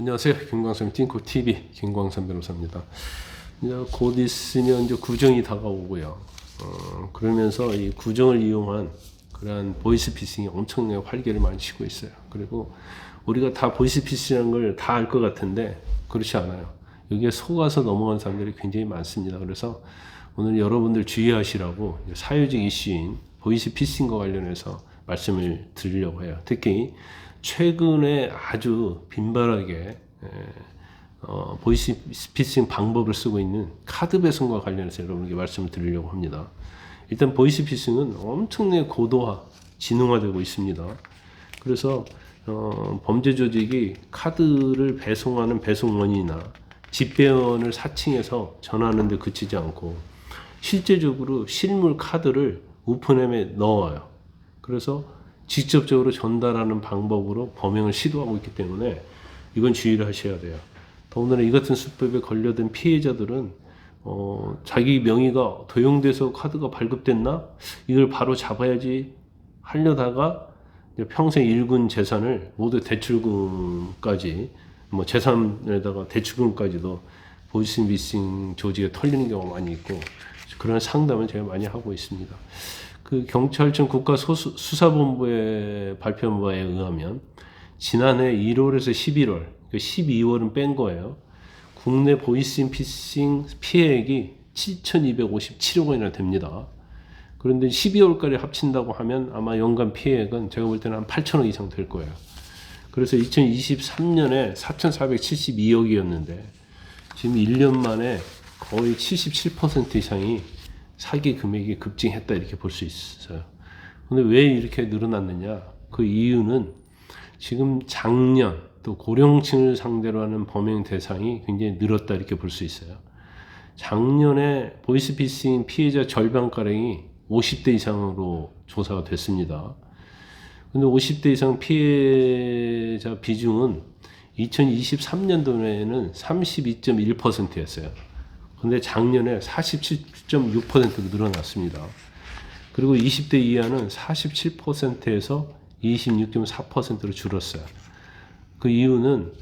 안녕하세요. 김광삼 띵코TV 김광삼 변호사입니다. 이제 곧 있으면 이제 구정이 다가오고요. 그러면서 이 구정을 이용한 그러한 보이스피싱이 엄청나게 활개를 많이 치고 있어요. 그리고 우리가 다 보이스피싱이라는 걸 다 알 것 같은데 그렇지 않아요. 여기에 속아서 넘어간 사람들이 굉장히 많습니다. 그래서 오늘 여러분들 주의하시라고 사회적 이슈인 보이스피싱과 관련해서 말씀을 드리려고 해요. 특히 최근에 아주 빈발하게 보이스피싱 방법을 쓰고 있는 카드 배송과 관련해서 여러분께 말씀을 드리려고 합니다. 일단 보이스피싱은 엄청나게 고도화, 지능화되고 있습니다. 그래서 범죄 조직이 카드를 배송하는 배송원이나 집배원을 사칭해서 전하는 데 그치지 않고 실제적으로 실물 카드를 우편함에 넣어요. 그래서 직접적으로 전달하는 방법으로 범행을 시도하고 있기 때문에 이건 주의를 하셔야 돼요. 더군다나 이 같은 수법에 걸려든 피해자들은 자기 명의가 도용돼서 카드가 발급됐나? 이걸 바로 잡아야지 하려다가 평생 일군 재산을 모두 대출금까지 재산에다가 대출금까지도 보이스피싱 조직에 털리는 경우가 많이 있고 그런 상담을 제가 많이 하고 있습니다. 그 경찰청 국가수사본부의 발표한 바에 의하면 지난해 1월에서 11월, 12월은 뺀 거예요. 국내 보이스피싱 피해액이 7,257억 원이나 됩니다. 그런데 12월까지 합친다고 하면 아마 연간 피해액은 제가 볼 때는 한 8천억 이상 될 거예요. 그래서 2023년에 4,472억이었는데 지금 1년 만에 거의 77% 이상이 사기 금액이 급증했다 이렇게 볼 수 있어요. 근데 왜 이렇게 늘어났느냐? 그 이유는 지금 장년 또 고령층을 상대로 하는 범행 대상이 굉장히 늘었다 이렇게 볼 수 있어요. 작년에 보이스피싱 피해자 절반가량이 50대 이상으로 조사가 됐습니다. 근데 50대 이상 피해자 비중은 2023년도에는 32.1%였어요. 근데 작년에 47.6%로 늘어났습니다. 그리고 20대 이하는 47%에서 26.4%로 줄었어요. 그 이유는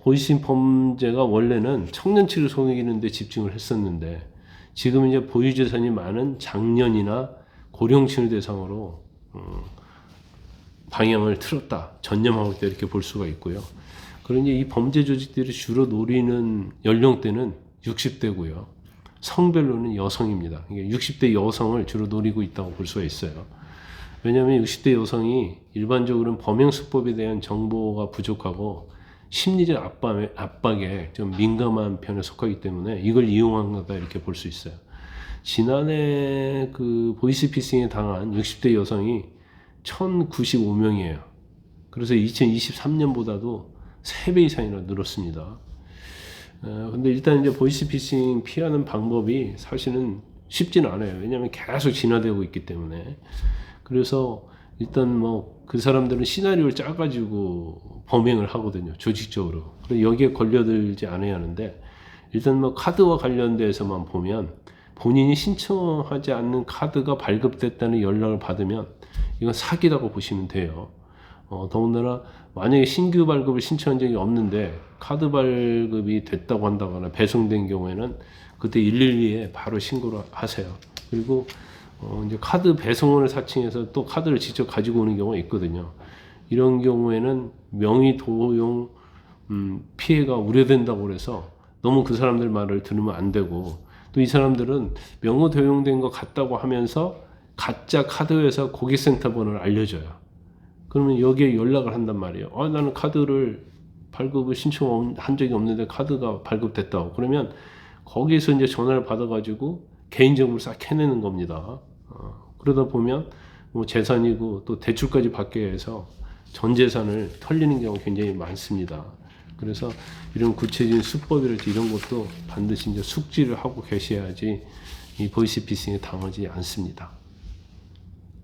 보이스피싱 범죄가 원래는 청년층을 속이는 데 집중을 했었는데 지금 이제 보유재산이 많은 장년이나 고령층을 대상으로 방향을 틀었다, 전념하고 있다 이렇게 볼 수가 있고요. 그러니 이 범죄 조직들이 주로 노리는 연령대는 60대고요. 성별로는 여성입니다. 60대 여성을 주로 노리고 있다고 볼 수가 있어요. 왜냐하면 60대 여성이 일반적으로는 범행 수법에 대한 정보가 부족하고 심리적 압박에 좀 민감한 편에 속하기 때문에 이걸 이용한 거다 이렇게 볼 수 있어요. 지난해 그 보이스피싱에 당한 60대 여성이 1,095명이에요. 그래서 2023년보다도 3배 이상이나 늘었습니다. 근데 일단 이제 보이스피싱 피하는 방법이 사실은 쉽지는 않아요. 왜냐하면 계속 진화되고 있기 때문에. 그래서 일단 그 사람들은 시나리오를 짜가지고 범행을 하거든요. 조직적으로. 그리고 여기에 걸려들지 않아야 하는데 일단 카드와 관련돼서만 보면 본인이 신청하지 않는 카드가 발급됐다는 연락을 받으면 이건 사기라고 보시면 돼요. 더군다나 만약에 신규 발급을 신청한 적이 없는데 카드 발급이 됐다고 한다거나 배송된 경우에는 그때 112에 바로 신고를 하세요. 그리고 이제 카드 배송원을 사칭해서 또 카드를 직접 가지고 오는 경우가 있거든요. 이런 경우에는 명의 도용 피해가 우려된다고 해서 너무 그 사람들 말을 들으면 안 되고 또 이 사람들은 명의 도용된 것 같다고 하면서 가짜 카드 회사 고객센터 번호를 알려줘요. 그러면 여기에 연락을 한단 말이에요. 나는 카드를 발급을 신청한 적이 없는데 카드가 발급됐다고. 그러면 거기서 이제 전화를 받아가지고 개인정보를 싹 캐내는 겁니다. 그러다 보면 재산이고 또 대출까지 받게 해서 전 재산을 털리는 경우가 굉장히 많습니다. 그래서 이런 구체적인 수법이랄지 이런 것도 반드시 이제 숙지를 하고 계셔야지 이 보이스피싱에 당하지 않습니다.